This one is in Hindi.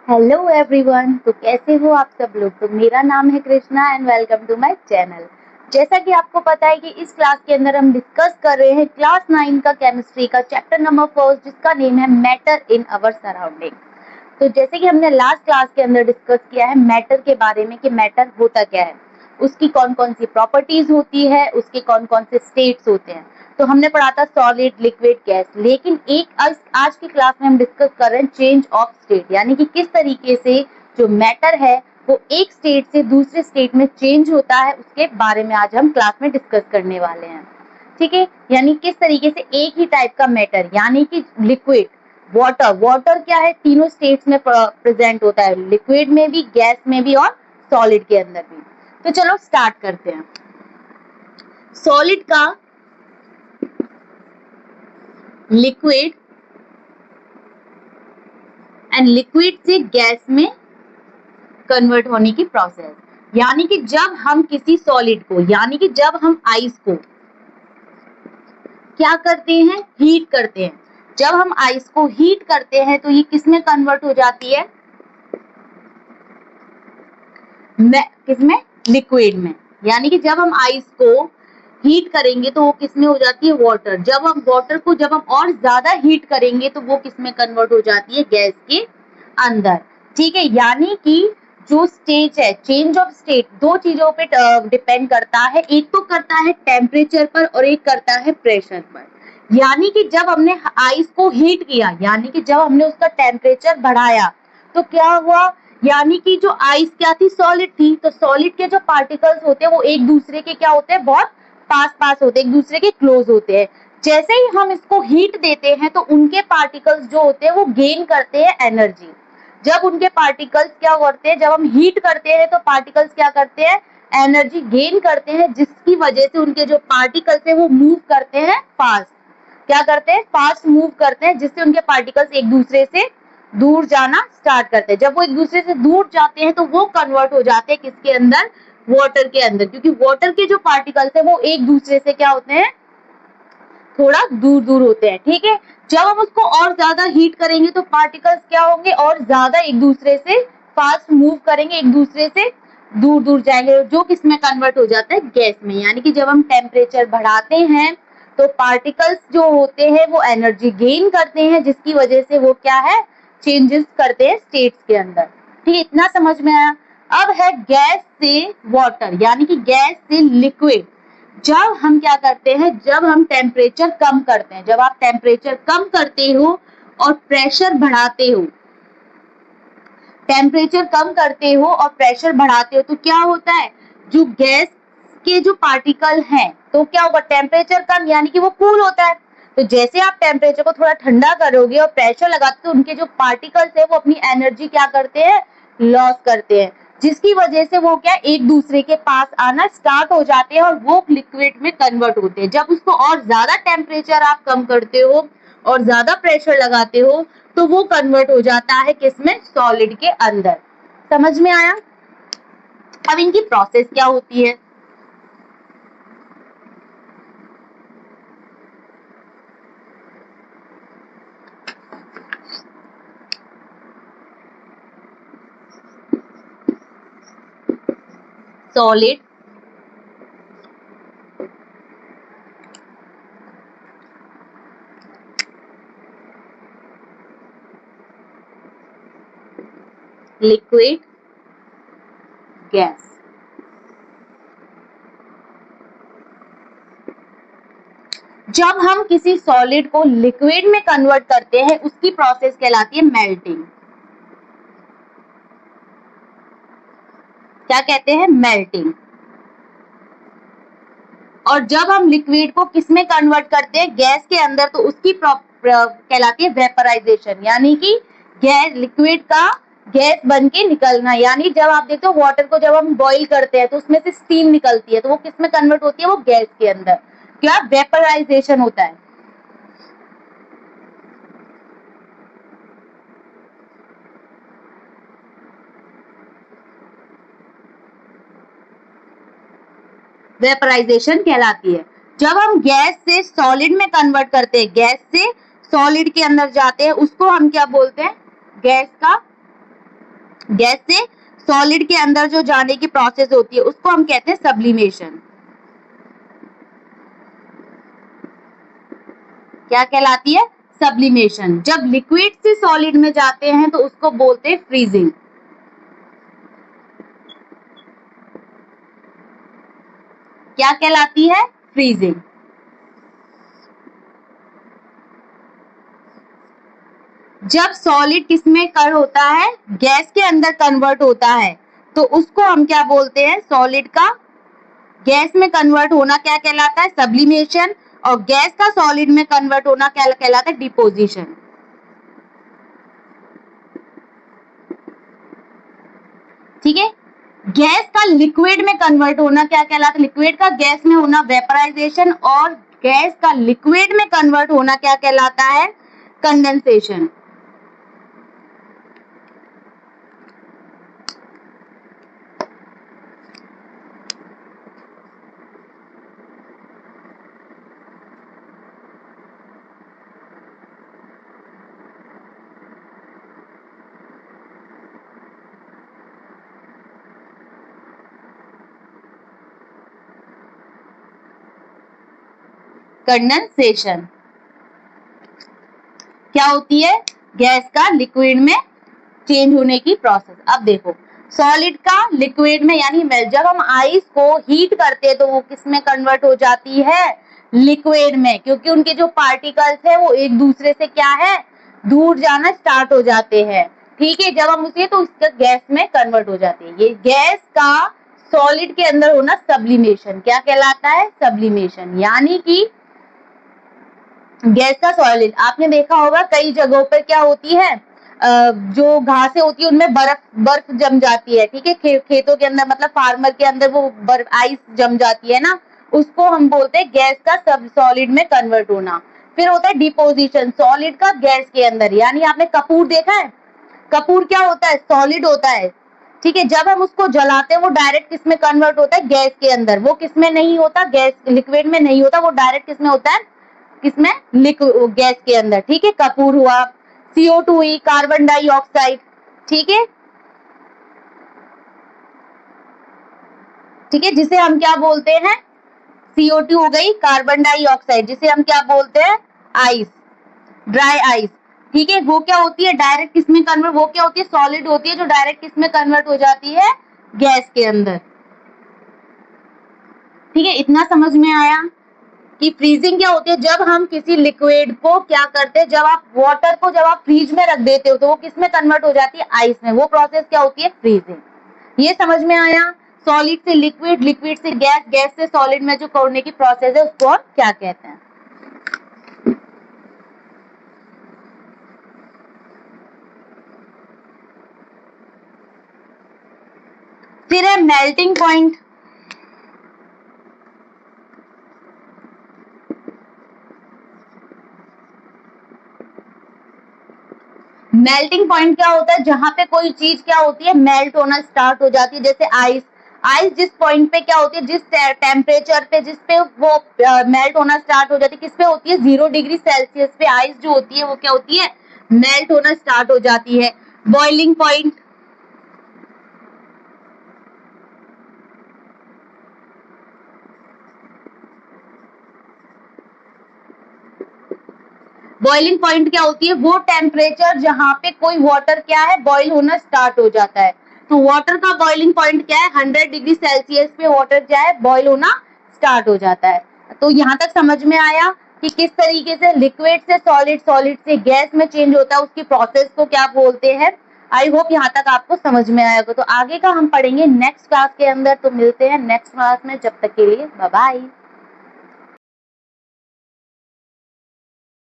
Hello everyone. तो कैसे हो आप सब लोग। तो मेरा नाम है Krishna and welcome to my channel. जैसा कि आपको पता है कि इस क्लास के अंदर हम डिस्कस कर रहे हैं क्लास 9 का केमिस्ट्री का चैप्टर नंबर 4 जिसका नेम है मैटर इन अवर सराउंडिंग। तो जैसे कि हमने लास्ट क्लास के अंदर डिस्कस किया है मैटर के बारे में कि मैटर होता क्या है, उसकी कौन कौन सी प्रॉपर्टीज होती है, उसके कौन कौन से स्टेट्स होते हैं। तो हमने पढ़ा था सॉलिड, लिक्विड, गैस। लेकिन एक आज की क्लास में हम डिस्कस कर रहे हैं चेंज ऑफ स्टेट, यानी कि किस तरीके से जो मैटर है वो एक स्टेट से दूसरे स्टेट में चेंज होता है, उसके बारे में आज हम क्लास में डिस्कस करने वाले हैं। ठीक है, यानी किस तरीके से एक ही टाइप का मैटर यानी कि लिक्विड, वाटर क्या है, तीनों स्टेट्स में प्रेजेंट होता है, लिक्विड में भी, गैस में भी और सॉलिड के अंदर भी। तो चलो स्टार्ट करते हैं। सॉलिड का लिक्विड एंड लिक्विड से गैस में कन्वर्ट होने की प्रोसेस, यानी कि जब हम किसी सॉलिड को, यानी कि जब हम आइस को क्या करते हैं, हीट करते हैं। जब हम आइस को हीट करते हैं तो ये किस में कन्वर्ट हो जाती है, किसमें, लिक्विड में। यानी कि जब हम आइस को हीट करेंगे तो वो किसमें हो जाती है, वाटर। जब हम वाटर को जब हम और ज्यादा हीट करेंगे तो वो किसमें कन्वर्ट हो जाती है, गैस के अंदर। ठीक है, यानी कि जो स्टेज है, चेंज ऑफ स्टेट दो चीजों पे डिपेंड करता है। एक तो करता है टेम्परेचर पर और एक करता है प्रेशर पर। यानी कि जब हमने आइस को हीट किया, यानी कि जब हमने उसका टेम्परेचर बढ़ाया तो क्या हुआ, यानी कि जो आइस क्या थी, सॉलिड थी। तो सॉलिड के जो पार्टिकल्स होते हैं वो एक दूसरे के क्या होते हैं, बहुत पास पास होते हैं, एक दूसरे के क्लोज होते हैं। जैसे ही हम इसको हीट देते हैं तो उनके पार्टिकल्स जो होते हैं वो गेन करते हैं एनर्जी। जब उनके पार्टिकल्स क्या करते हैं, जब हम हीट करते हैं तो पार्टिकल्स क्या करते हैं, एनर्जी गेन करते हैं, जिसकी वजह से उनके जो पार्टिकल्स है वो मूव करते हैं फास्ट। क्या करते हैं, फास्ट मूव करते हैं, जिससे उनके पार्टिकल्स एक दूसरे से दूर जाना स्टार्ट करते हैं। जब वो एक दूसरे से दूर जाते हैं तो वो कन्वर्ट हो जाते हैं किसके अंदर, वाटर के अंदर। क्योंकि वाटर के जो पार्टिकल्स है वो एक दूसरे से क्या होते हैं, थोड़ा दूर दूर होते हैं। ठीक है, जब हम उसको और ज्यादा हीट करेंगे तो पार्टिकल्स क्या होंगे, और ज्यादा एक दूसरे से फास्ट मूव करेंगे, एक दूसरे से दूर दूर जाएंगे, जो किसमें कन्वर्ट हो जाता है, गैस में। यानी कि जब हम टेम्परेचर बढ़ाते हैं तो पार्टिकल्स जो होते हैं वो एनर्जी गेन करते हैं, जिसकी वजह से वो क्या है, चेंजेस करते हैं स्टेट्स के अंदर। ठीक है, इतना समझ में आया। अब है गैस से वाटर, यानी कि गैस से लिक्विड। जब हम क्या करते हैं, जब हम टेम्परेचर कम करते हैं, जब आप टेम्परेचर कम करते हो और प्रेशर बढ़ाते हो, टेम्परेचर कम करते हो और प्रेशर बढ़ाते हो तो क्या होता है, जो गैस के जो पार्टिकल हैं तो क्या होगा, टेम्परेचर कम यानी कि वो कूल होता है। तो जैसे आप टेम्परेचर को थोड़ा ठंडा करोगे और प्रेशर लगाते हो, उनके जो पार्टिकल्स है वो अपनी एनर्जी क्या करते हैं, लॉस करते हैं, जिसकी वजह से वो क्या, एक दूसरे के पास आना स्टार्ट हो जाते हैं और वो लिक्विड में कन्वर्ट होते हैं। जब उसको और ज्यादा टेम्परेचर आप कम करते हो और ज्यादा प्रेशर लगाते हो तो वो कन्वर्ट हो जाता है किसमें, सॉलिड के अंदर। समझ में आया। अब इनकी प्रोसेस क्या होती है, सॉलिड, लिक्विड, गैस। जब हम किसी सॉलिड को लिक्विड में कन्वर्ट करते हैं उसकी प्रोसेस कहलाती है मेल्टिंग। क्या कहते हैं, मेल्टिंग। और जब हम लिक्विड को किसमें कन्वर्ट करते हैं, गैस के अंदर, तो उसकी कहलाती है वेपराइजेशन, यानी कि गैस, लिक्विड का गैस बन के निकलना। यानी जब आप देखते हो वाटर को जब हम बॉईल करते हैं तो उसमें से स्टीम निकलती है, तो वो किसमें कन्वर्ट होती है, वो गैस के अंदर। क्या, वेपराइजेशन होता है। वेपराइजेशन कहलाती है। जब हम गैस से सॉलिड में कन्वर्ट करते हैं, गैस से सॉलिड के अंदर जाते हैं, उसको हम क्या बोलते हैं, गैस का गैस से सॉलिड के अंदर जो जाने की प्रोसेस होती है उसको हम कहते हैं सब्लिमेशन। क्या कहलाती है? सब्लिमेशन। जब लिक्विड से सॉलिड में जाते हैं तो उसको बोलते हैं फ्रीजिंग। क्या कहलाती है? फ्रीजिंग। जब सॉलिड किसमें कर होता है? गैस के अंदर कन्वर्ट होता है, तो उसको हम क्या बोलते हैं? सॉलिड का गैस में कन्वर्ट होना क्या कहलाता है? सब्लिमेशन। और गैस का सॉलिड में कन्वर्ट होना क्या कहलाता है? डिपोजिशन। ठीक है। गैस का लिक्विड में कन्वर्ट होना क्या कहलाता है? लिक्विड का गैस में होना वेपराइजेशन, और गैस का लिक्विड में कन्वर्ट होना क्या कहलाता है? कंडेंसेशन। कंडेंसेशन क्या होती है? गैस का लिक्विड में चेंज होने की प्रोसेस। अब देखो, सॉलिड का लिक्विड में यानी जब हम आइस को हीट करते हैं तो वो किस में कन्वर्ट हो जाती है? लिक्विड में, क्योंकि उनके जो पार्टिकल्स है वो एक दूसरे से क्या है? दूर जाना स्टार्ट हो जाते हैं। ठीक है। जब हम उसे तो उसका गैस में कन्वर्ट हो जाती है। ये गैस का सॉलिड के अंदर होना सब्लिमेशन। क्या कहलाता है? सब्लिमेशन। यानी कि गैस का सॉलिड, आपने देखा होगा कई जगहों पर क्या होती है, जो घासें होती है उनमें बर्फ जम जाती है। ठीक है। खेतों के अंदर, मतलब फार्मर के अंदर वो बर्फ आइस जम जाती है ना, उसको हम बोलते हैं गैस का सब सॉलिड में कन्वर्ट होना। फिर होता है डिपोजिशन, सॉलिड का गैस के अंदर। यानी आपने कपूर देखा है? कपूर क्या होता है? सॉलिड होता है। ठीक है। जब हम उसको जलाते हैं वो डायरेक्ट किस में कन्वर्ट होता है? गैस के अंदर। वो किस में नहीं होता? गैस लिक्विड में नहीं होता, वो डायरेक्ट किस में होता है? किसमें? गैस के अंदर। ठीक है। कपूर हुआ, CO2 हुई, कार्बन डाइऑक्साइड। ठीक है। ठीक है, जिसे हम क्या बोलते हैं? CO2 हो गई, कार्बन डाइऑक्साइड, जिसे हम क्या बोलते हैं? Ice, dry ice. ठीक है। वो क्या होती है? डायरेक्ट किसमें कन्वर्ट, वो क्या होती है? सॉलिड होती है, जो डायरेक्ट किसमें कन्वर्ट हो जाती है? गैस के अंदर। ठीक है। इतना समझ में आया कि फ्रीजिंग क्या होती है? जब हम किसी लिक्विड को क्या करते हैं, जब आप वाटर को जब आप फ्रीज में रख देते हो तो वो किस में कन्वर्ट हो जाती है? आइस में। वो प्रोसेस क्या होती है? फ्रीजिंग। ये समझ में आया? सॉलिड से लिक्विड, लिक्विड से गैस, गैस से सॉलिड में जो करने की प्रोसेस है उसको हम क्या कहते हैं? फिर है मेल्टिंग पॉइंट। मेल्टिंग पॉइंट क्या होता है? जहां पे कोई चीज क्या होती है? मेल्ट होना स्टार्ट हो जाती है। जैसे आइस, आइस जिस पॉइंट पे क्या होती है, जिस टेम्परेचर पे, जिस पे वो मेल्ट होना स्टार्ट हो जाती है, किस पे होती है? 0 डिग्री सेल्सियस पे आइस जो होती है वो क्या होती है? मेल्ट होना स्टार्ट हो जाती है। बॉइलिंग पॉइंट, बॉइलिंग पॉइंट क्या होती है? वो टेम्परेचर जहां पे कोई वाटर क्या है? बॉइल होना स्टार्ट हो जाता है। तो वाटर का बॉइलिंग पॉइंट क्या है? 100 डिग्री सेल्सियस पे वाटर क्या है? बॉइल होना स्टार्ट हो जाता है। तो यहाँ तक समझ में आया कि किस तरीके से लिक्विड से सॉलिड, सॉलिड से गैस में चेंज होता है, उसकी प्रोसेस को क्या बोलते हैं। आई होप यहाँ तक आपको समझ में आएगा। तो आगे का हम पढ़ेंगे नेक्स्ट क्लास के अंदर। तो मिलते हैं नेक्स्ट क्लास में, जब तक के लिए बाय बाय।